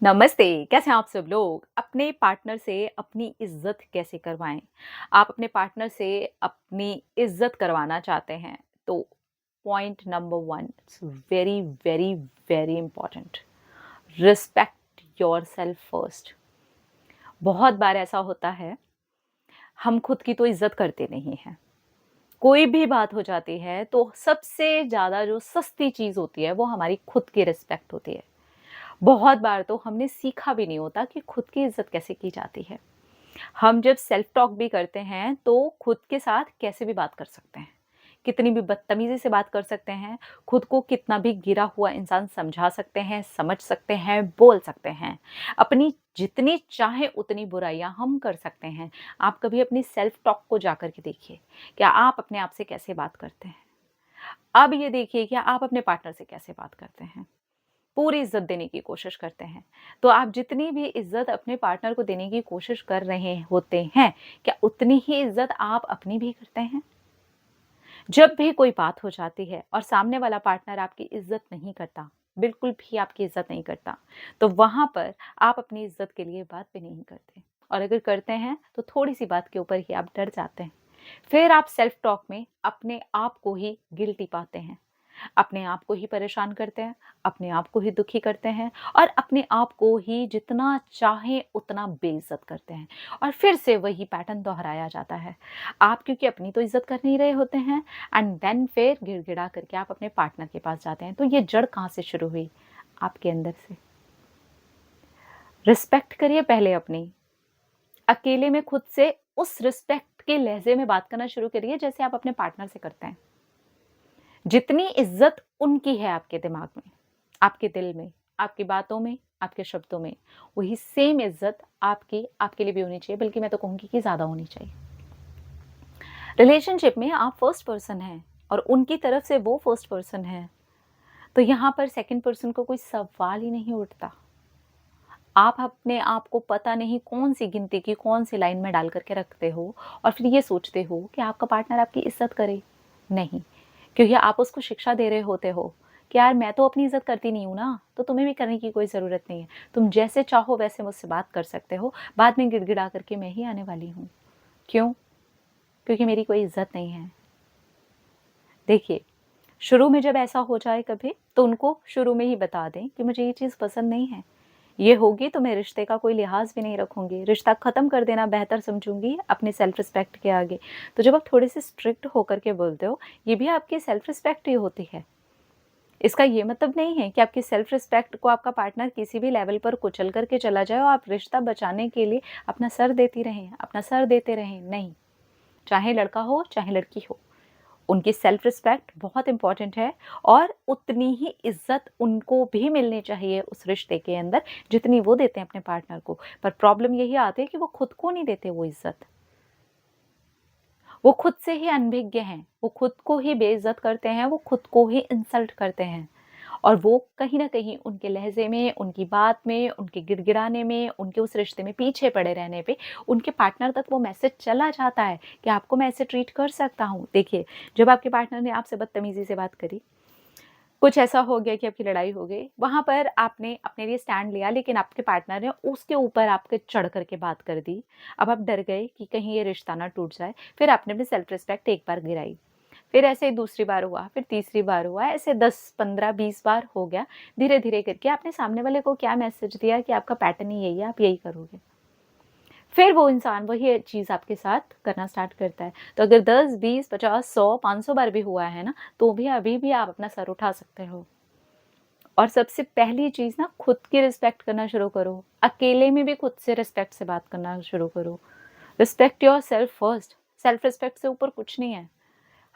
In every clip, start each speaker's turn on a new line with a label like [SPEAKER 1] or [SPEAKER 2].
[SPEAKER 1] नमस्ते, कैसे हैं आप सब लोग? अपने पार्टनर से अपनी इज़्ज़त कैसे करवाएँ? आप अपने पार्टनर से अपनी इज़्ज़त करवाना चाहते हैं, तो point number 1 it's very, very, very important. Respect yourself first. बहुत बार ऐसा होता है, हम खुद की तो इज़्ज़त करते नहीं हैं। कोई भी बात हो जाती है, तो सबसे ज़्यादा जो सस्ती चीज़ होती है, वो हमारी खुद की रिस्पेक्ट होती है। बहुत बार तो हमने सीखा भी नहीं होता कि खुद की इज़्ज़त कैसे की जाती है। हम जब सेल्फ टॉक भी करते हैं तो खुद के साथ कैसे भी बात कर सकते हैं, कितनी भी बदतमीज़ी से बात कर सकते हैं, खुद को कितना भी गिरा हुआ इंसान समझा सकते हैं, समझ सकते हैं, बोल सकते हैं। अपनी जितनी चाहे उतनी बुराइयाँ हम कर सकते हैं। आप कभी अपनी सेल्फ टॉक को जाकर के देखिए, क्या आप अपने आप से कैसे बात करते हैं? अब ये देखिए कि आप अपने पार्टनर से कैसे बात करते हैं। पूरी इज़्ज़त देने की कोशिश करते हैं। तो आप जितनी भी इज़्ज़त अपने पार्टनर को देने की कोशिश कर रहे होते हैं, क्या उतनी ही इज़्ज़त आप अपनी भी करते हैं? जब भी कोई बात हो जाती है और सामने वाला पार्टनर आपकी इज़्ज़त नहीं करता, बिल्कुल भी आपकी इज़्ज़त नहीं करता, तो वहाँ पर आप अपनी इज़्ज़त के लिए बात भी नहीं करते और अगर करते हैं, तो थोड़ी-सी बात के ऊपर ही आप डर जाते हैं। फिर आप सेल्फ टॉक में अपने आप को ही गिल्टी पाते हैं। अपने आप को ही परेशान करते हैं, अपने आप को ही दुखी करते हैं और अपने आप को ही जितना चाहें उतना बेइज़्ज़त करते हैं और फिर से वही पैटर्न दोहराया जाता है। आप क्योंकि अपनी तो इज़्ज़त कर नहीं रहे होते हैं एंड देन फिर गिड़गिड़ा करके आप अपने पार्टनर के पास जाते हैं। तो ये जड़ कहाँ से शुरू हुई? आपके अंदर से। रिस्पेक्ट करिए पहले अपनी। अकेले में खुद से उस रिस्पेक्ट के लहज़े में बात करना शुरू करिए जैसे आप अपने पार्टनर से करते हैं। जितनी इज़्ज़त उनकी है आपके दिमाग में, आपके दिल में, आपकी बातों में, आपके शब्दों में, वही सेम इज़्ज़त आपकी आपके लिए भी होनी चाहिए, बल्कि मैं तो कहूँगी कि ज़्यादा होनी चाहिए। रिलेशनशिप में आप फर्स्ट पर्सन हैं और उनकी तरफ से वो फर्स्ट पर्सन है, तो यहाँ पर सेकंड पर्सन को कोई सवाल ही नहीं उठता। आप अपने आप को पता नहीं कौन-सी गिनती की कौन-सी लाइन में डाल कर के रखते हो और फिर ये सोचते हो कि आपका पार्टनर आपकी इज़्ज़त करे। नहीं, क्योंकि आप उसको शिक्षा दे रहे होते हो कि यार मैं तो अपनी इज़्ज़त करती नहीं हूँ ना, तो तुम्हें भी करने की कोई ज़रूरत नहीं है। तुम जैसे चाहो वैसे मुझसे बात कर सकते हो, बाद में गिड़गिड़ा कर के मैं ही आने वाली हूँ। क्यों? क्योंकि मेरी कोई इज़्ज़त नहीं है। देखिए, शुरू में जब ऐसा हो जाए कभी, तो उनको शुरू में ही बता दें कि मुझे ये चीज़ पसंद नहीं है। ये होगी तो मैं रिश्ते का कोई लिहाज़ भी नहीं रखूँगी, रिश्ता ख़त्म कर देना बेहतर समझूँगी अपने सेल्फ रिस्पेक्ट के आगे। तो जब आप थोड़े-से स्ट्रिक्ट होकर के बोलते हो, ये भी आपकी सेल्फ रिस्पेक्ट ही होती है। इसका ये मतलब नहीं है कि आपकी सेल्फ रिस्पेक्ट को आपका पार्टनर किसी भी लेवल पर कुचल कर के चला जाए और आप रिश्ता बचाने के लिए अपना सर देती रहें, अपना सर देते रहें, नहीं। चाहे लड़का हो, चाहे लड़की हो। उनकी सेल्फ रिस्पेक्ट बहुत इम्पोर्टेंट है और उतनी ही इज़्ज़त उनको भी मिलनी चाहिए उस रिश्ते के अंदर, जितनी वो देते हैं अपने पार्टनर को। पर प्रॉब्लम यही आती है कि वो खुद को नहीं देते वो इज़्ज़त। वो खुद से ही अनभिज्ञ हैं, वो खुद को ही बेइज़्ज़त करते हैं, वो खुद को ही इंसल्ट करते हैं। और वो कहीं न कहीं उनके लहज़े में, उनकी बात में, उनके गिड़गिड़ाने में, उनके उस रिश्ते में पीछे पड़े रहने पे, उनके पार्टनर तक वो मैसेज चला जाता है कि आपको मैं ऐसे ट्रीट कर सकता हूँ। देखिए, जब आपके पार्टनर ने आपसे बदतमीज़ी से बात करी, कुछ ऐसा हो गया कि आपकी लड़ाई हो गई, वहाँ पर आपने अपने लिए स्टैंड लिया लेकिन आपके पार्टनर ने उसके ऊपर आपके चढ़ कर के बात कर दी। अब आप डर गए कि कहीं ये रिश्ता ना टूट जाए, फिर आपने अपनी सेल्फ रिस्पेक्ट एक बार गिराई। फिर ऐसे ही दूसरी बार हुआ, फिर तीसरी बार हुआ, ऐसे 10, 15, 20 बार हो गया। धीरे-धीरे करके आपने सामने वाले को क्या मैसेज दिया कि आपका पैटर्न ही यही है, आप यही करोगे। फिर वो इंसान वही चीज़ आपके साथ करना स्टार्ट करता है। तो अगर 10, 20, 50, 100, 500 बार भी हुआ है ना, तो भी अभी भी आप अपना सर उठा सकते हो। और सबसे पहली चीज़ ना खुद की रिस्पेक्ट करना शुरू करो। अकेले में भी खुद से रिस्पेक्ट से बात करना शुरू करो। Respect yourself first. Self respect से ऊपर कुछ नहीं है।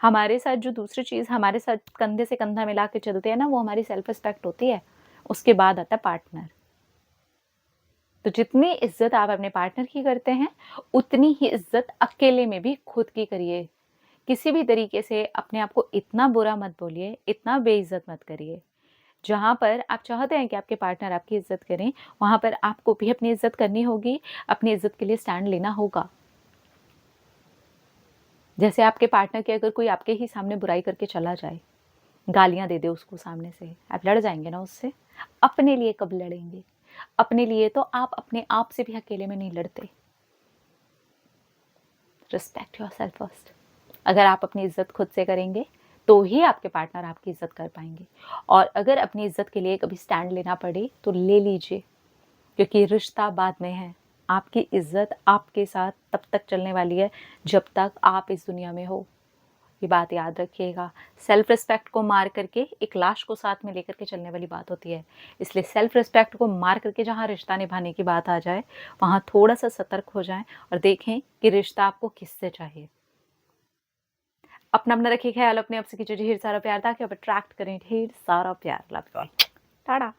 [SPEAKER 1] हमारे साथ जो दूसरी चीज़ हमारे साथ कंधे से कंधा मिला के चलते हैं ना, वो हमारी सेल्फ रिस्पेक्ट होती है। उसके बाद आता है पार्टनर। तो जितनी इज़्ज़त आप अपने पार्टनर की करते हैं, उतनी ही इज़्ज़त अकेले में भी खुद की करिए। किसी भी तरीके से अपने आप को इतना बुरा मत बोलिए, इतना बेइज़्ज़त मत करिए। जहाँ पर आप चाहते हैं कि आपके पार्टनर आपकी इज़्ज़त करें, वहाँ पर आपको भी अपनी इज़्ज़त करनी होगी, अपनी इज़्ज़त के लिए स्टैंड लेना होगा। जैसे आपके पार्टनर की अगर कोई आपके ही सामने बुराई करके चला जाए, गालियाँ दे दे उसको सामने से, आप लड़ जाएँगे ना उससे? अपने लिए कब लड़ेंगे? अपने लिए तो आप अपने आप से भी अकेले में नहीं लड़ते। Respect yourself first. अगर आप अपनी इज्जत खुद से करेंगे तो ही आपके पार्टनर आपकी इज्जत कर पाएंगे। और अगर अपनी इज्जत के लिए कभी स्टैंड लेना पड़े तो ले लीजिए, क्योंकि रिश्ता बाद में है। आपकी इज्जत आपके साथ तब तक चलने वाली है जब तक आप इस दुनिया में हो। ये बात याद रखिएगा। सेल्फ रिस्पेक्ट को मार करके एक लाश को साथ में लेकर के चलने वाली बात होती है। इसलिए सेल्फ रिस्पेक्ट को मार करके जहाँ रिश्ता निभाने की बात आ जाए, वहाँ थोड़ा सा सतर्क हो जाएं और देखें कि रिश्ता आपको किससे चाहिए। अपना रखिए ख्याल, अपने आप से कीजिए ढेर सारा प्यार, ताकि आप अट्रैक्ट करें ढेर सारा प्यार। Love you all. टाटा।